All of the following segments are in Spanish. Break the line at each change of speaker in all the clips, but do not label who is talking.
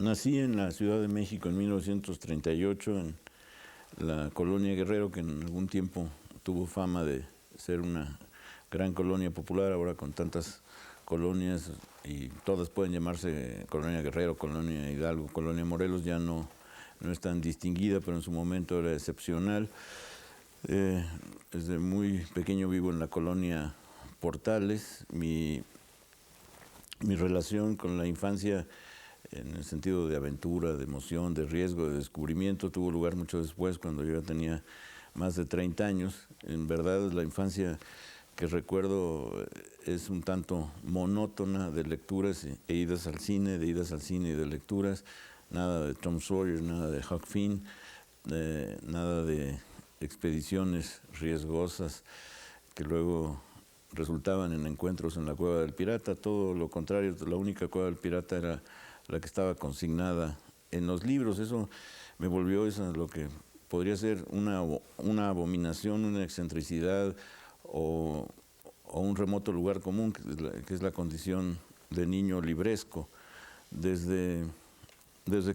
Nací en la Ciudad de México en 1938, en la colonia Guerrero, que en algún tiempo tuvo fama de ser una gran colonia popular, ahora con tantas colonias, y todas pueden llamarse Colonia Guerrero, Colonia Hidalgo, Colonia Morelos, ya no es tan distinguida, pero en su momento era excepcional. Desde muy pequeño vivo en la colonia Portales. Mi relación con la infancia, en el sentido de aventura, de emoción, de riesgo, de descubrimiento, tuvo lugar mucho después, cuando yo ya tenía más de 30 años. En verdad, la infancia que recuerdo es un tanto monótona, de lecturas e idas al cine, y de lecturas. Nada de Tom Sawyer, nada de Huck Finn, nada de expediciones riesgosas que luego resultaban en encuentros en la Cueva del Pirata. Todo lo contrario, la única Cueva del Pirata era la que estaba consignada en los libros. Eso me volvió lo que podría ser una abominación, una excentricidad o un remoto lugar común, que es la condición de niño libresco. Desde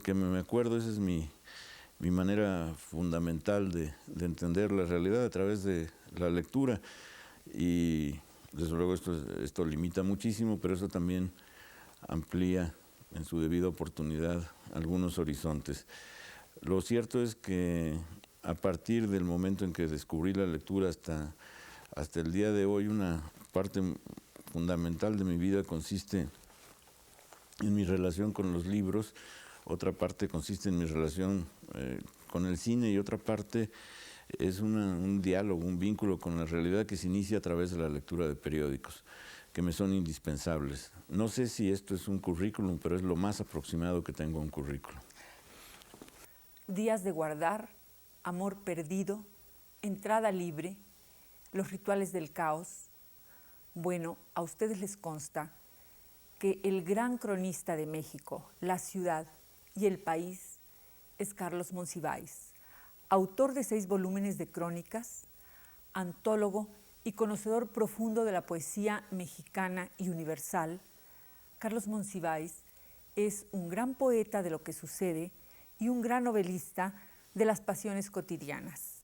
que me acuerdo, esa es mi manera fundamental de entender la realidad, a través de la lectura. Y desde luego esto limita muchísimo, pero eso también amplía en su debida oportunidad algunos horizontes. Lo cierto es que a partir del momento en que descubrí la lectura hasta el día de hoy, una parte fundamental de mi vida consiste en mi relación con los libros, otra parte consiste en mi relación con el cine, y otra parte es un diálogo, un vínculo con la realidad que se inicia a través de la lectura de periódicos, que me son indispensables. No sé si esto es un currículum, pero es lo más aproximado que tengo a un currículum.
Días de guardar, amor perdido, entrada libre, los rituales del caos. Bueno, a ustedes les consta que el gran cronista de México, la ciudad y el país es Carlos Monsiváis, autor de 6 volúmenes de crónicas, antólogo y conocedor profundo de la poesía mexicana y universal. Carlos Monsiváis es un gran poeta de lo que sucede y un gran novelista de las pasiones cotidianas.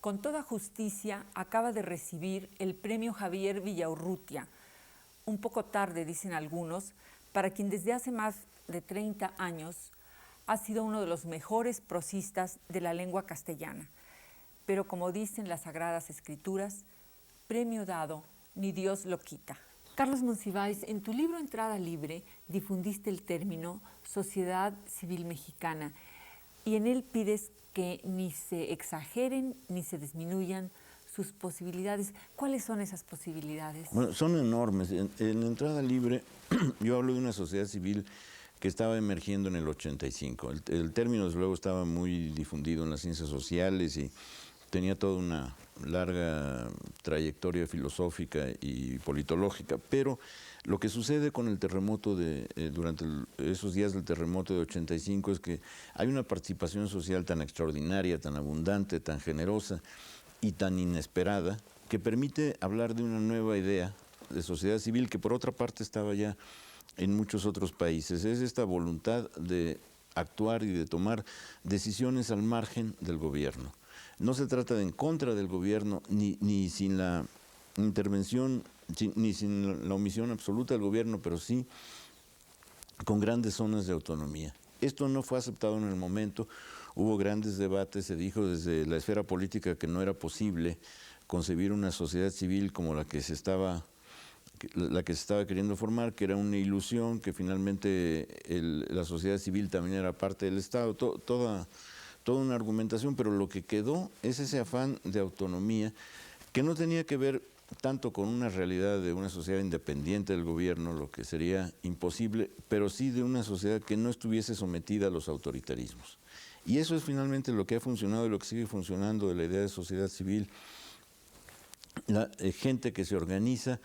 Con toda justicia acaba de recibir el premio Javier Villaurrutia, un poco tarde, dicen algunos, para quien desde hace más de 30 años ha sido uno de los mejores prosistas de la lengua castellana. Pero como dicen las Sagradas Escrituras, premio dado, ni Dios lo quita. Carlos Monsiváis, en tu libro Entrada Libre difundiste el término Sociedad Civil Mexicana, y en él pides que ni se exageren ni se disminuyan sus posibilidades. ¿Cuáles son esas posibilidades?
Bueno, son enormes. En Entrada Libre yo hablo de una sociedad civil que estaba emergiendo en el 85. El término, desde luego, estaba muy difundido en las ciencias sociales y tenía toda una larga trayectoria filosófica y politológica, pero lo que sucede con el terremoto durante esos días del terremoto de 85 es que hay una participación social tan extraordinaria, tan abundante, tan generosa y tan inesperada, que permite hablar de una nueva idea de sociedad civil que por otra parte estaba ya en muchos otros países. Es esta voluntad de actuar y de tomar decisiones al margen del gobierno. No se trata de en contra del gobierno, ni sin la intervención, ni sin la omisión absoluta del gobierno, pero sí con grandes zonas de autonomía. Esto no fue aceptado en el momento, hubo grandes debates, se dijo desde la esfera política que no era posible concebir una sociedad civil como la que se estaba queriendo formar, que era una ilusión, que finalmente la sociedad civil también era parte del Estado, toda una argumentación, pero lo que quedó es ese afán de autonomía que no tenía que ver tanto con una realidad de una sociedad independiente del gobierno, lo que sería imposible, pero sí de una sociedad que no estuviese sometida a los autoritarismos. Y eso es finalmente lo que ha funcionado y lo que sigue funcionando de la idea de sociedad civil. La gente que se organiza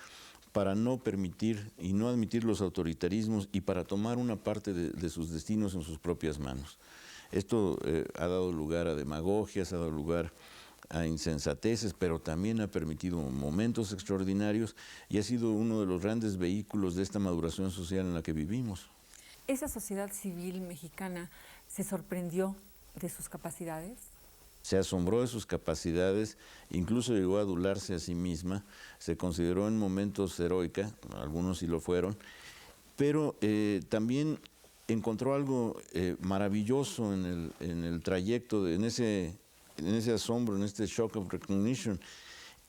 para no permitir y no admitir los autoritarismos y para tomar una parte de sus destinos en sus propias manos. Esto ha dado lugar a demagogias, ha dado lugar a insensateces, pero también ha permitido momentos extraordinarios y ha sido uno de los grandes vehículos de esta maduración social en la que vivimos.
¿Esa sociedad civil mexicana se sorprendió de sus capacidades?
Se asombró de sus capacidades, incluso llegó a adularse a sí misma, se consideró en momentos heroica, algunos sí lo fueron, pero también encontró algo maravilloso en el trayecto, en ese asombro, en este shock of recognition.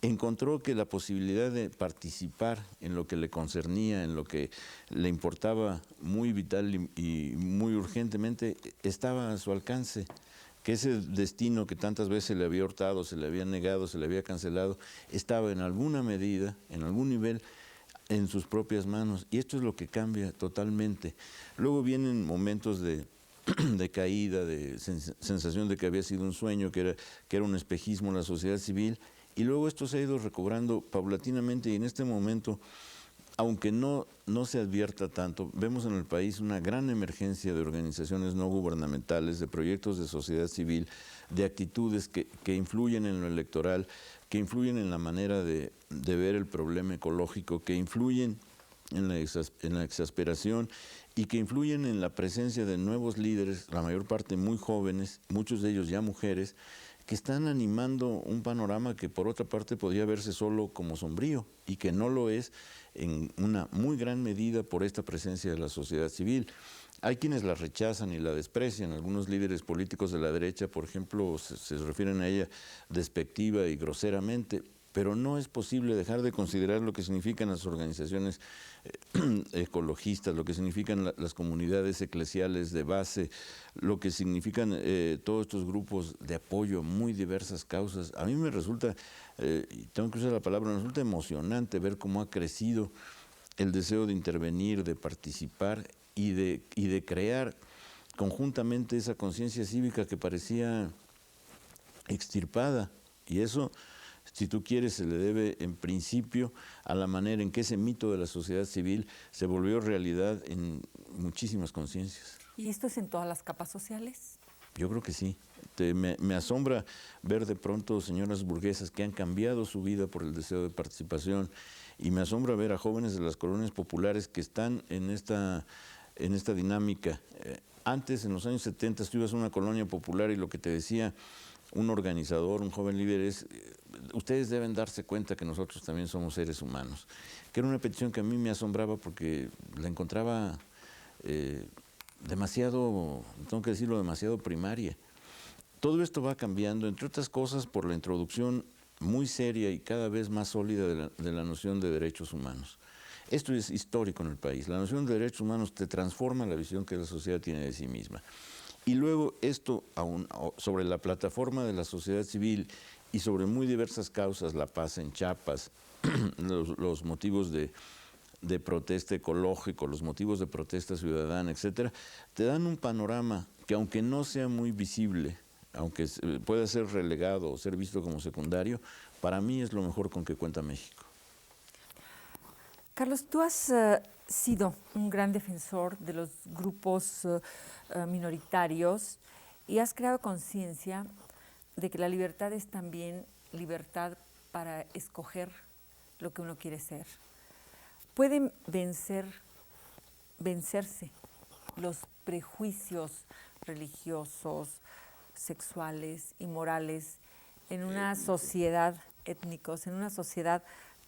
Encontró que la posibilidad de participar en lo que le concernía, en lo que le importaba muy vital y muy urgentemente, estaba a su alcance, que ese destino que tantas veces se le había hurtado, se le había negado, se le había cancelado, estaba en alguna medida, en algún nivel, en sus propias manos. Y esto es lo que cambia totalmente. Luego vienen momentos de caída, de sensación de que había sido un sueño, que era un espejismo en la sociedad civil, y luego esto se ha ido recobrando paulatinamente, y en este momento, aunque no se advierta tanto, vemos en el país una gran emergencia de organizaciones no gubernamentales, de proyectos de sociedad civil, de actitudes que influyen en lo electoral, que influyen en la manera de ver el problema ecológico, que influyen en la exasperación y que influyen en la presencia de nuevos líderes, la mayor parte muy jóvenes, muchos de ellos ya mujeres, que están animando un panorama que por otra parte podría verse solo como sombrío y que no lo es en una muy gran medida por esta presencia de la sociedad civil. Hay quienes la rechazan y la desprecian. Algunos líderes políticos de la derecha, por ejemplo, se refieren a ella despectiva y groseramente, pero no es posible dejar de considerar lo que significan las organizaciones ecologistas, lo que significan las comunidades eclesiales de base, lo que significan todos estos grupos de apoyo a muy diversas causas. A mí me resulta, y tengo que usar la palabra, me resulta emocionante ver cómo ha crecido el deseo de intervenir, de participar y de crear conjuntamente esa conciencia cívica que parecía extirpada. Y eso, si tú quieres, se le debe en principio a la manera en que ese mito de la sociedad civil se volvió realidad en muchísimas conciencias.
¿Y esto es en todas las capas sociales?
Yo creo que sí. Me asombra ver de pronto señoras burguesas que han cambiado su vida por el deseo de participación, y me asombra ver a jóvenes de las colonias populares que están en esta dinámica. Antes, en los años 70, tú ibas a una colonia popular y lo que te decía un organizador, un joven líder, es: ustedes deben darse cuenta que nosotros también somos seres humanos. Que era una petición que a mí me asombraba porque la encontraba demasiado, tengo que decirlo, demasiado primaria. Todo esto va cambiando, entre otras cosas, por la introducción muy seria y cada vez más sólida de la noción de derechos humanos. Esto es histórico en el país. La noción de derechos humanos te transforma la visión que la sociedad tiene de sí misma. Y luego esto, sobre la plataforma de la sociedad civil y sobre muy diversas causas, la paz en Chiapas, los motivos de protesta ecológico, los motivos de protesta ciudadana, etcétera, te dan un panorama que, aunque no sea muy visible, aunque pueda ser relegado o ser visto como secundario, para mí es lo mejor con que cuenta México.
Carlos, tú has sido un gran defensor de los grupos minoritarios y has creado conciencia de que la libertad es también libertad para escoger lo que uno quiere ser. ¿Pueden vencerse los prejuicios religiosos, sexuales y morales en una sociedad étnicos, en una sociedad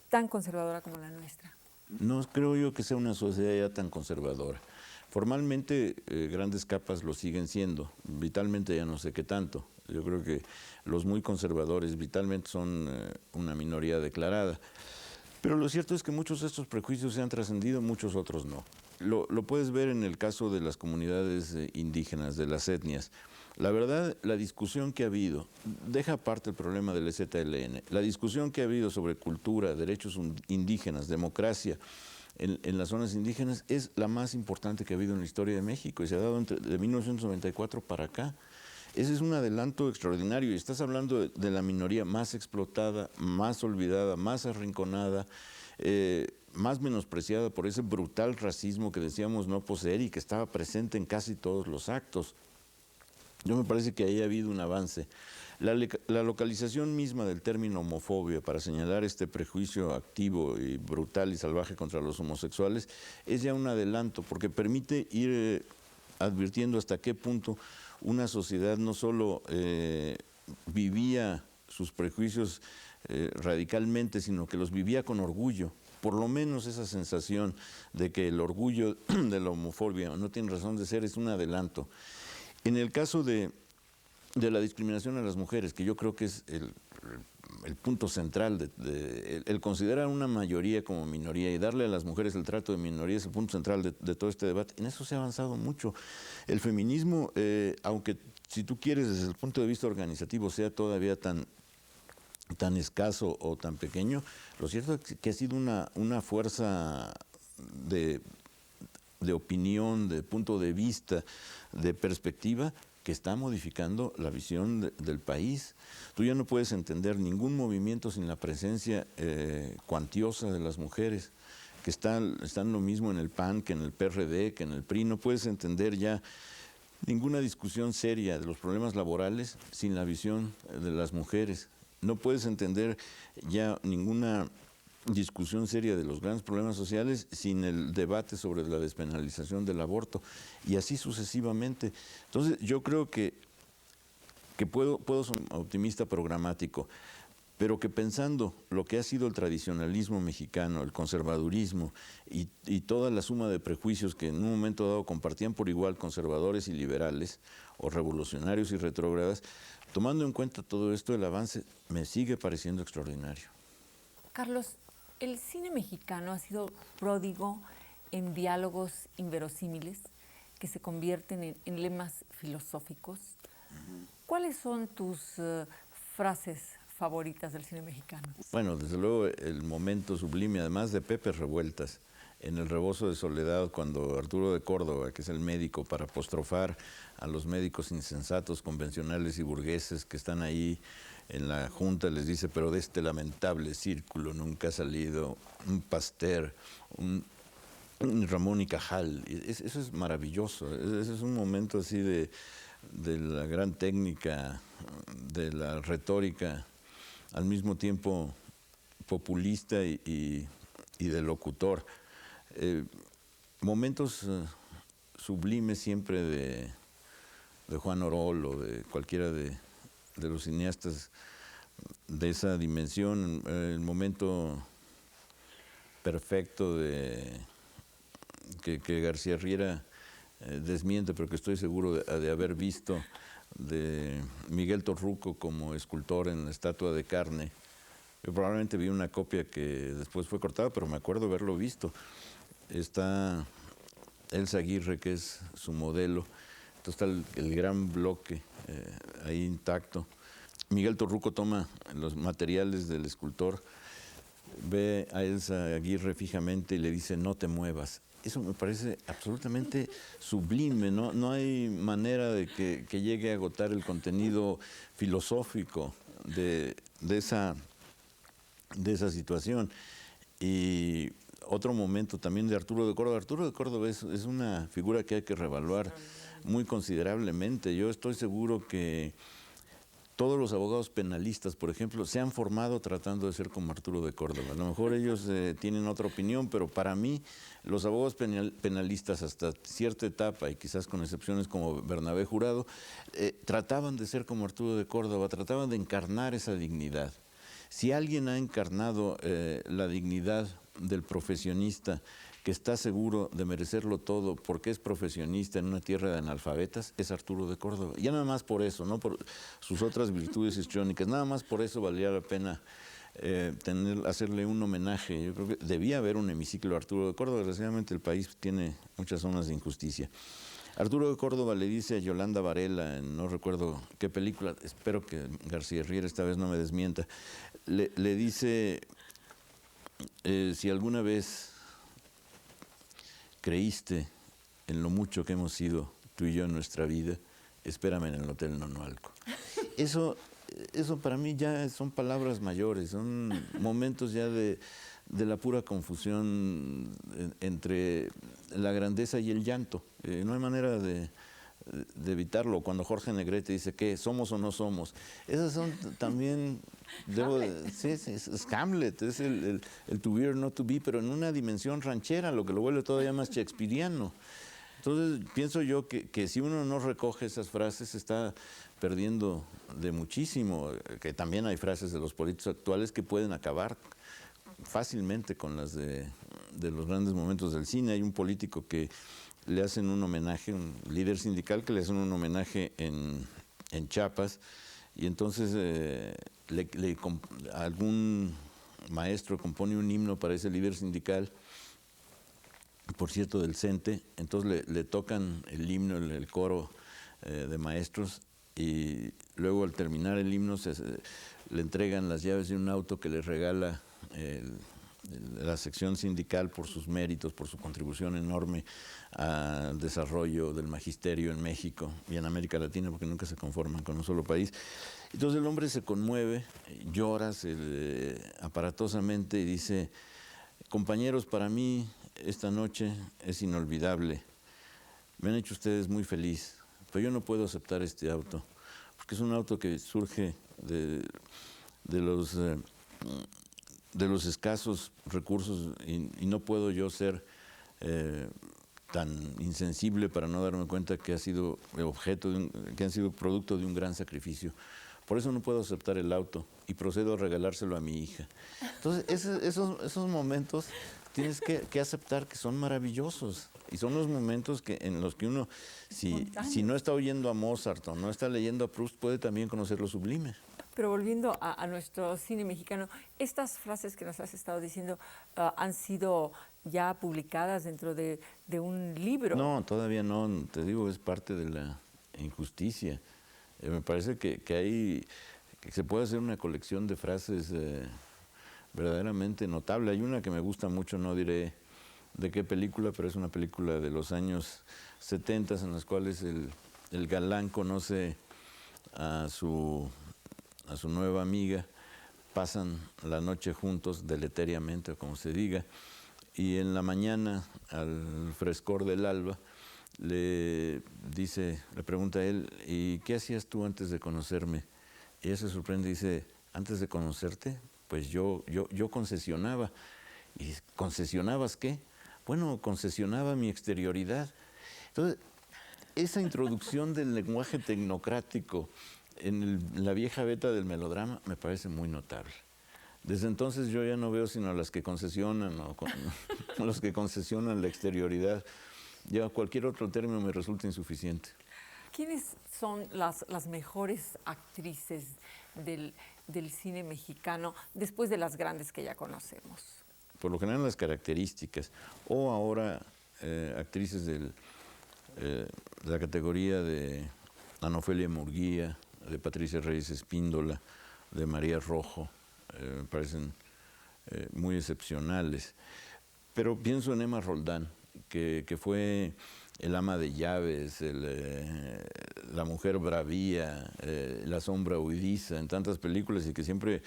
tan conservadora como la nuestra?
No creo yo que sea una sociedad ya tan conservadora. Formalmente grandes capas lo siguen siendo, vitalmente ya no sé qué tanto. Yo creo que los muy conservadores vitalmente son una minoría declarada. Pero lo cierto es que muchos de estos prejuicios se han trascendido, muchos otros no. Lo puedes ver en el caso de las comunidades indígenas, de las etnias. La verdad, la discusión que ha habido, deja aparte el problema del EZLN, la discusión que ha habido sobre cultura, derechos indígenas, democracia en las zonas indígenas es la más importante que ha habido en la historia de México y se ha dado de 1994 para acá. Ese es un adelanto extraordinario y estás hablando de la minoría más explotada, más olvidada, más arrinconada, más menospreciada por ese brutal racismo que decíamos no poseer y que estaba presente en casi todos los actos. Yo me parece que ahí ha habido un avance. La localización misma del término homofobia para señalar este prejuicio activo y brutal y salvaje contra los homosexuales es ya un adelanto, porque permite ir advirtiendo hasta qué punto una sociedad no solo vivía sus prejuicios radicalmente, sino que los vivía con orgullo. Por lo menos esa sensación de que el orgullo de la homofobia no tiene razón de ser es un adelanto. En el caso de la discriminación a las mujeres, que yo creo que es el punto central, el considerar a una mayoría como minoría y darle a las mujeres el trato de minoría es el punto central de todo este debate. En eso se ha avanzado mucho. El feminismo, aunque si tú quieres desde el punto de vista organizativo sea todavía tan escaso o tan pequeño, lo cierto es que ha sido una fuerza de opinión, de punto de vista, de perspectiva, que está modificando la visión del país. Tú ya no puedes entender ningún movimiento sin la presencia cuantiosa de las mujeres, que están lo mismo en el PAN que en el PRD, que en el PRI. No puedes entender ya ninguna discusión seria de los problemas laborales sin la visión de las mujeres. No puedes entender ya ninguna discusión seria de los grandes problemas sociales sin el debate sobre la despenalización del aborto, y así sucesivamente. Entonces yo creo que puedo ser optimista programático, pero que pensando lo que ha sido el tradicionalismo mexicano, el conservadurismo y toda la suma de prejuicios que en un momento dado compartían por igual conservadores y liberales, o revolucionarios y retrógradas, tomando en cuenta todo esto, el avance me sigue pareciendo extraordinario.
Carlos, el cine mexicano ha sido pródigo en diálogos inverosímiles que se convierten en lemas filosóficos. ¿Cuáles son tus frases favoritas del cine mexicano?
Bueno, desde luego el momento sublime, además de Pepe Revueltas, en El Rebozo de Soledad, cuando Arturo de Córdoba, que es el médico, para apostrofar a los médicos insensatos, convencionales y burgueses que están ahí en la junta, les dice: pero de este lamentable círculo nunca ha salido un Pasteur, un Ramón y Cajal. Eso es maravilloso. Ese es un momento así de la gran técnica, de la retórica, al mismo tiempo populista y de locutor. Momentos sublimes siempre de Juan Orol o de cualquiera de los cineastas de esa dimensión. El momento perfecto que García Riera desmiente, pero que estoy seguro de haber visto, de Miguel Torruco como escultor en la estatua de carne. Yo probablemente vi una copia que después fue cortada, pero me acuerdo haberlo visto. Está Elsa Aguirre, que es su modelo. Entonces está el gran bloque ahí intacto. Miguel Torruco toma los materiales del escultor, ve a Elsa Aguirre fijamente y le dice: no te muevas. Eso me parece absolutamente sublime. No hay manera de que llegue a agotar el contenido filosófico de esa situación. Y otro momento también de Arturo de Córdoba. Arturo de Córdoba es una figura que hay que revaluar muy considerablemente. Yo estoy seguro que todos los abogados penalistas, por ejemplo, se han formado tratando de ser como Arturo de Córdoba. A lo mejor ellos tienen otra opinión, pero para mí los abogados penalistas hasta cierta etapa, y quizás con excepciones como Bernabé Jurado, trataban de ser como Arturo de Córdoba, trataban de encarnar esa dignidad. Si alguien ha encarnado la dignidad del profesionista que está seguro de merecerlo todo porque es profesionista en una tierra de analfabetas, es Arturo de Córdoba. Ya nada más por eso, no por sus otras virtudes histriónicas, nada más por eso valía la pena hacerle un homenaje. Yo creo que debía haber un hemiciclo a Arturo de Córdoba. Desgraciadamente el país tiene muchas zonas de injusticia. Arturo de Córdoba le dice a Yolanda Varela, no recuerdo qué película, espero que García Riera esta vez no me desmienta, le dice: si alguna vez creíste en lo mucho que hemos sido tú y yo en nuestra vida, espérame en el Hotel Nonoalco. Eso para mí ya son palabras mayores, son momentos ya de la pura confusión entre la grandeza y el llanto. No hay manera de de evitarlo. Cuando Jorge Negrete dice que somos o no somos, esas son también, sí, es Hamlet, es el to be or not to be, pero en una dimensión ranchera, lo que lo vuelve todavía más shakespeariano. Entonces, pienso yo que si uno no recoge esas frases, se está perdiendo de muchísimo, que también hay frases de los políticos actuales que pueden acabar fácilmente con las de los grandes momentos del cine. Hay un político que le hacen un homenaje, un líder sindical que le hacen un homenaje en Chiapas, y entonces algún maestro compone un himno para ese líder sindical, por cierto, del CENTE, entonces le tocan el himno, el coro de maestros, y luego al terminar el himno le entregan las llaves de un auto que le regala la sección sindical por sus méritos, por su contribución enorme al desarrollo del magisterio en México y en América Latina, porque nunca se conforman con un solo país. Entonces el hombre se conmueve, llora aparatosamente y dice: compañeros, para mí esta noche es inolvidable. Me han hecho ustedes muy feliz, pero yo no puedo aceptar este auto, porque es un auto que surge de los escasos recursos, y no puedo yo ser tan insensible para no darme cuenta que ha sido que han sido producto de un gran sacrificio. Por eso no puedo aceptar el auto y procedo a regalárselo a mi hija. Entonces, esos momentos tienes que aceptar que son maravillosos, y son los momentos en los que uno, si no está oyendo a Mozart o no está leyendo a Proust, puede también conocer lo sublime.
Pero volviendo a nuestro cine mexicano, estas frases que nos has estado diciendo han sido ya publicadas dentro de un libro.
No, todavía no, te digo, es parte de la injusticia. Me parece que se puede hacer una colección de frases verdaderamente notable. Hay una que me gusta mucho, no diré de qué película, pero es una película de los años 70 en las cuales el galán conoce a su nueva amiga, pasan la noche juntos deleteriamente, o como se diga, y en la mañana, al frescor del alba, le pregunta a él: ¿y qué hacías tú antes de conocerme? Y ella se sorprende y dice: ¿antes de conocerte? Pues yo concesionaba. ¿Y concesionabas qué? Bueno, concesionaba mi exterioridad. Entonces, esa introducción del lenguaje tecnocrático en la vieja beta del melodrama me parece muy notable. Desde entonces yo ya no veo sino a las que concesionan o los que concesionan la exterioridad. Ya cualquier otro término me resulta insuficiente.
¿Quiénes son las mejores actrices del cine mexicano después de las grandes que ya conocemos?
Por lo general las características, o ahora actrices de la categoría de Ana Ofelia Murguía, de Patricia Reyes Espíndola, de María Rojo, me parecen muy excepcionales. Pero pienso en Emma Roldán, que fue el ama de llaves, la mujer bravía, la sombra huidiza en tantas películas, y que siempre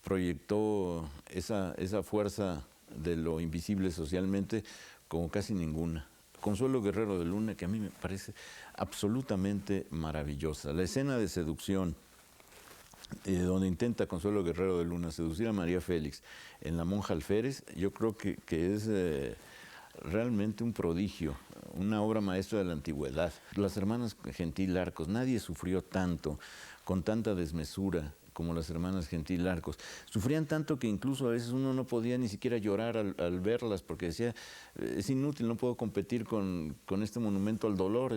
proyectó esa fuerza de lo invisible socialmente como casi ninguna. Consuelo Guerrero de Luna, que a mí me parece absolutamente maravillosa. La escena de seducción, donde intenta Consuelo Guerrero de Luna seducir a María Félix en La monja alférez, yo creo que es realmente un prodigio, una obra maestra de la antigüedad. Las hermanas Gentil Arcos, nadie sufrió tanto, con tanta desmesura, como las hermanas Gentil Arcos. Sufrían tanto que incluso a veces uno no podía ni siquiera llorar al verlas, porque decía: es inútil, no puedo competir con este monumento al dolor.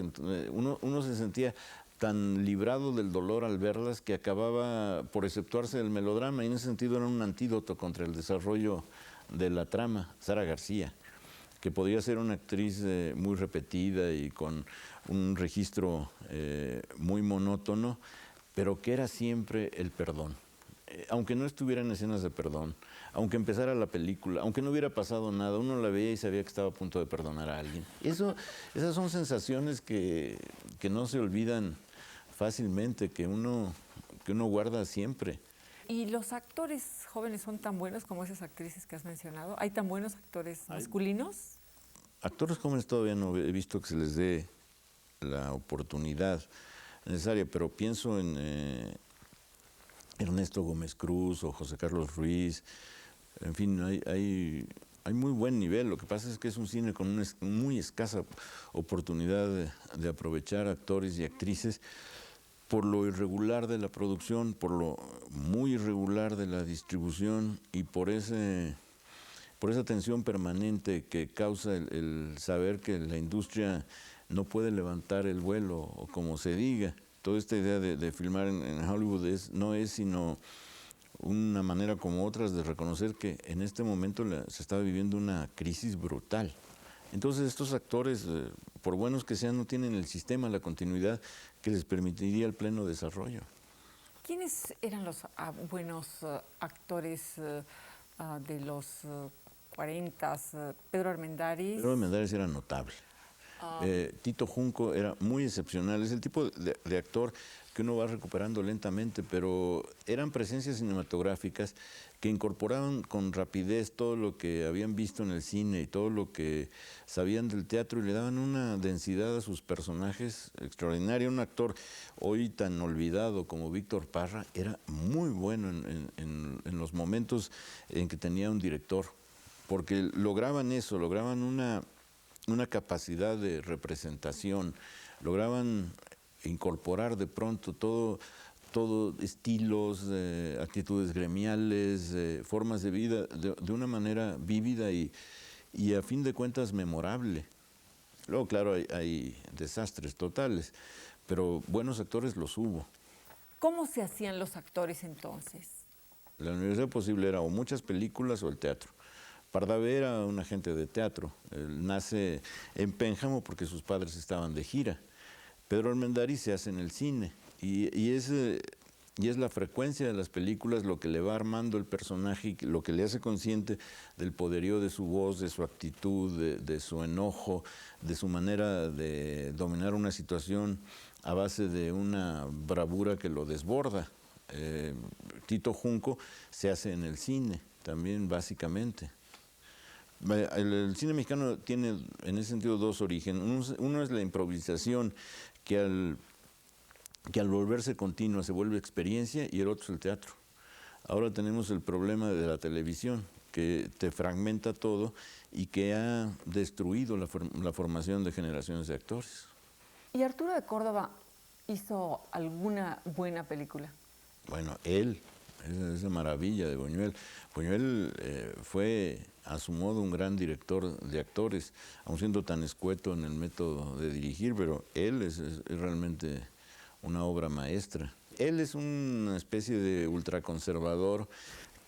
Uno se sentía tan librado del dolor al verlas que acababa por exceptuarse del melodrama, y en ese sentido era un antídoto contra el desarrollo de la trama. Sara García, que podía ser una actriz muy repetida y con un registro muy monótono, pero que era siempre el perdón. Aunque no estuviera en escenas de perdón, aunque empezara la película, aunque no hubiera pasado nada, uno la veía y sabía que estaba a punto de perdonar a alguien. Esas son sensaciones que no se olvidan fácilmente, que uno guarda siempre.
¿Y los actores jóvenes son tan buenos como esas actrices que has mencionado? ¿Hay tan buenos actores masculinos?
Actores jóvenes todavía no he visto que se les dé la oportunidad necesaria, pero pienso en Ernesto Gómez Cruz o José Carlos Ruiz, en fin, hay muy buen nivel. Lo que pasa es que es un cine con una muy escasa oportunidad de aprovechar actores y actrices por lo irregular de la producción, por lo muy irregular de la distribución y por esa tensión permanente que causa el saber que la industria no puede levantar el vuelo, o como se diga. Toda esta idea de filmar en Hollywood no es sino una manera como otras de reconocer que en este momento se está viviendo una crisis brutal. Entonces estos actores, por buenos que sean, no tienen el sistema, la continuidad que les permitiría el pleno desarrollo.
¿Quiénes eran los buenos actores de los 40? Pedro Armendáriz.
Pedro Armendáriz era notable. Tito Junco era muy excepcional. Es el tipo de actor que uno va recuperando lentamente, pero eran presencias cinematográficas que incorporaban con rapidez todo lo que habían visto en el cine y todo lo que sabían del teatro y le daban una densidad a sus personajes extraordinaria. Un actor hoy tan olvidado como Víctor Parra era muy bueno en los momentos en que tenía un director, porque lograban eso, lograban una capacidad de representación, lograban incorporar de pronto todo estilos, actitudes gremiales, formas de vida de una manera vívida y a fin de cuentas memorable. Luego, claro, hay desastres totales, pero buenos actores los hubo.
¿Cómo se hacían los actores entonces?
La Universidad Posible era o muchas películas o el teatro. Pardavé era un agente de teatro. Él nace en Pénjamo porque sus padres estaban de gira. Pedro Armendáriz se hace en el cine y es la frecuencia de las películas lo que le va armando el personaje y lo que le hace consciente del poderío de su voz, de su actitud, de su enojo, de su manera de dominar una situación a base de una bravura que lo desborda. Tito Junco se hace en el cine también, básicamente. El cine mexicano tiene en ese sentido dos orígenes. Uno es la improvisación, que al volverse continua se vuelve experiencia, y el otro es el teatro. Ahora tenemos el problema de la televisión, que te fragmenta todo y que ha destruido la formación de generaciones de actores.
¿Y Arturo de Córdoba hizo alguna buena película?
Bueno, él, esa maravilla de Buñuel. Buñuel fue a su modo un gran director de actores, aun siendo tan escueto en el método de dirigir, pero él es realmente una obra maestra. Él es una especie de ultraconservador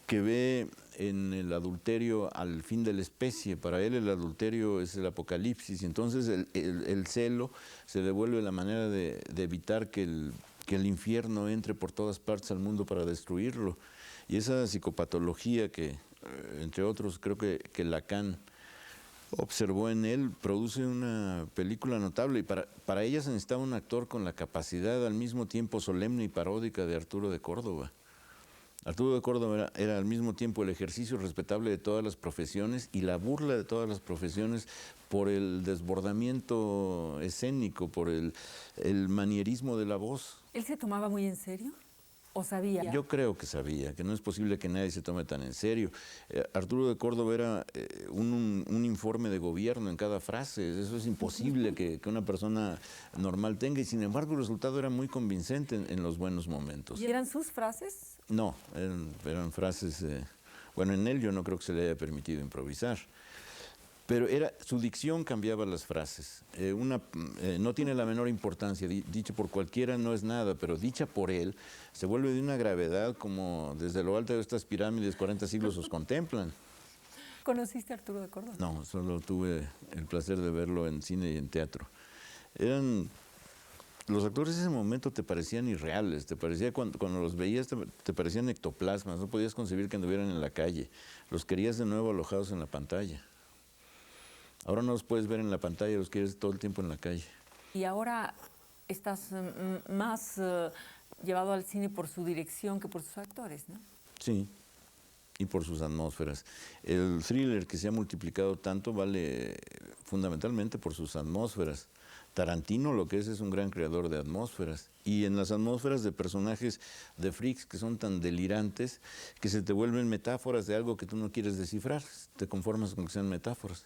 que ve en el adulterio al fin de la especie. Para él el adulterio es el apocalipsis, y entonces el celo se devuelve la manera de evitar que el infierno entre por todas partes al mundo para destruirlo. Y esa psicopatología que, entre otros, creo que Lacan observó en él, produce una película notable. Y para ella se necesitaba un actor con la capacidad al mismo tiempo solemne y paródica de Arturo de Córdoba. Arturo de Córdoba era al mismo tiempo el ejercicio respetable de todas las profesiones y la burla de todas las profesiones por el desbordamiento escénico, por el manierismo de la voz.
¿Él se tomaba muy en serio? ¿O sabía?
Yo creo que sabía, que no es posible que nadie se tome tan en serio. Arturo de Córdoba era un informe de gobierno en cada frase. Eso es imposible que una persona normal tenga, y sin embargo el resultado era muy convincente en los buenos momentos.
¿Y eran sus frases?
No, eran frases... bueno, en él yo no creo que se le haya permitido improvisar. Pero su dicción cambiaba las frases. No tiene la menor importancia, dicha por cualquiera no es nada, pero dicha por él se vuelve de una gravedad como desde lo alto de estas pirámides 40 siglos os contemplan.
¿Conociste a Arturo de Córdoba?
No, solo tuve el placer de verlo en cine y en teatro. Los actores en ese momento te parecían irreales, te parecía cuando los veías te parecían ectoplasmas, no podías concebir que anduvieran en la calle, los querías de nuevo alojados en la pantalla. Ahora no los puedes ver en la pantalla, los quieres todo el tiempo en la calle.
Y ahora estás más llevado al cine por su dirección que por sus actores, ¿no?
Sí, y por sus atmósferas. El thriller que se ha multiplicado tanto vale fundamentalmente por sus atmósferas. Tarantino lo que es un gran creador de atmósferas, y en las atmósferas de personajes de freaks que son tan delirantes que se te vuelven metáforas de algo que tú no quieres descifrar, te conformas con que sean metáforas.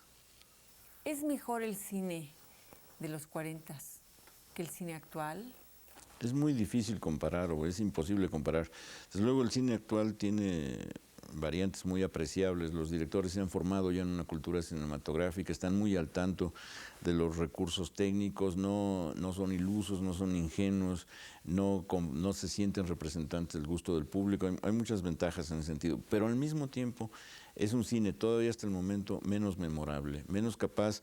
¿Es mejor el cine de los 40 que el cine actual?
Es muy difícil comparar, o es imposible comparar. Desde luego el cine actual tiene variantes muy apreciables, los directores se han formado ya en una cultura cinematográfica, están muy al tanto de los recursos técnicos, no son ilusos, no son ingenuos, no se sienten representantes del gusto del público, hay muchas ventajas en ese sentido, pero al mismo tiempo es un cine todavía hasta el momento menos memorable, menos capaz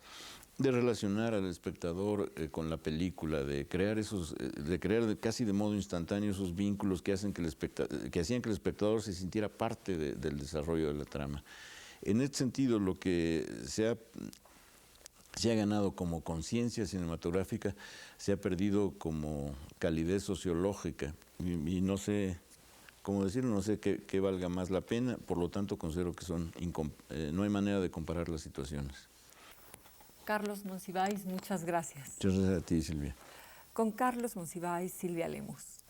de relacionar al espectador con la película, de crear casi de modo instantáneo esos vínculos que hacían que el espectador se sintiera parte del desarrollo de la trama. En este sentido, lo que se ha ganado como conciencia cinematográfica se ha perdido como calidez sociológica, y no sé cómo decirlo, no sé qué valga más la pena, por lo tanto considero que no hay manera de comparar las situaciones.
Carlos Monsiváis, muchas gracias.
Muchas gracias a ti, Silvia.
Con Carlos Monsiváis, Silvia Lemus.